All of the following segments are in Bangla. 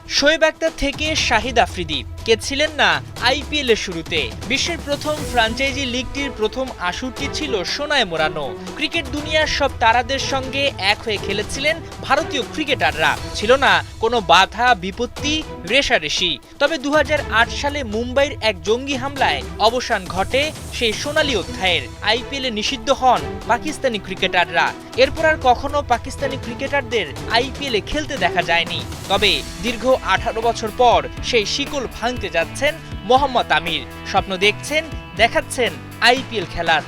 শোয়েব আখতার থেকে শাহিদ আফ্রিদি কে ছিলেন না আইপিএল এর শুরুতে। বিশ্বের প্রথম ফ্র্যাঞ্চাইজি লিগটির প্রথম আসরটি ছিল সোনায় মোড়ানো। ক্রিকেট দুনিয়ার সব তারাদের সঙ্গে এক হয়ে খেলেছিলেন ভারতীয় ক্রিকেটাররা। ছিল না কোনো বাধা বিপত্তি রেষারেষি। তবে 2008 সালে মুম্বাইয়ের এক জঙ্গি হামলায় অবসান ঘটে সেই সোনালী অধ্যায়ের। আইপিএলে নিষিদ্ধ হন পাকিস্তানি ক্রিকেটাররা। এরপর আর কখনো পাকিস্তানি ক্রিকেটারদের আইপিএলে খেলতে দেখা যায়নি। তবে দীর্ঘ 18 বছর পর সেই শিকল ভাঙতে যাচ্ছেন মোহাম্মদ আমির। স্বপ্ন দেখছেন, দেখাচ্ছেন আইপিএল খেলার।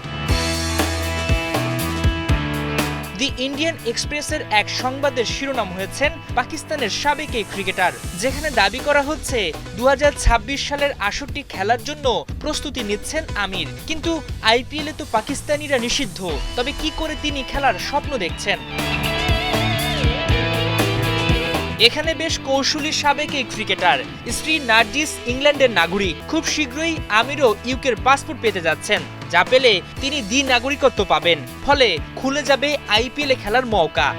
দি ইন্ডিয়ান এক্সপ্রেসের এক সংবাদের শিরোনাম হয়েছেন পাকিস্তানের সাবেক এই ক্রিকেটার, যেখানে দাবি করা হচ্ছে 2026 সালের আসরটি খেলার জন্য প্রস্তুতি নিচ্ছেন আমির। কিন্তু আইপিএলে তো পাকিস্তানিরা নিষিদ্ধ, তবে কি করে তিনি খেলার স্বপ্ন দেখছেন? এখানে বেশ কৌশলী সাবেক এই ক্রিকেটার। স্ত্রী নার্জিস ইংল্যান্ডের নাগরিক। খুব শীঘ্রই আমিরও ইউকের পাসপোর্ট পেতে যাচ্ছেন, যা পেলে তিনি দ্বি নাগরিকত্ব পাবেন। ফলে খুলে যাবে আইপিএলে খেলার মৌকা।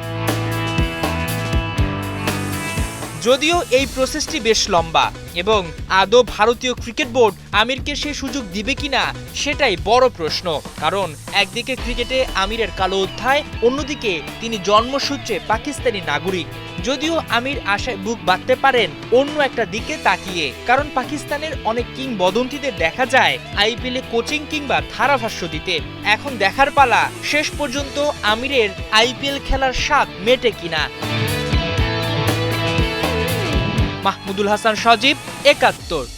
যদিও এই প্রসেসটি বেশ লম্বা এবং আদৌ ভারতীয় ক্রিকেট বোর্ড আমিরকে সে সুযোগ দিবে কিনা সেটাই বড় প্রশ্ন। কারণ একদিকে ক্রিকেটে আমিরের কালো অধ্যায়, অন্যদিকে তিনি জন্মসূত্রে পাকিস্তানি নাগরিক। যদিও আমির আশায় বুক বাঁধতে পারেন অন্য একটা দিকে তাকিয়ে, কারণ পাকিস্তানের অনেক কিংবদন্তিদের দেখা যায় আইপিএলে কোচিং কিংবা ধারাভাষ্য দিতে। এখন দেখার পালা শেষ পর্যন্ত আমিরের আইপিএল খেলার স্বাদ মেটে কিনা। মাহমুদুল হাসান সজীব, ৭১।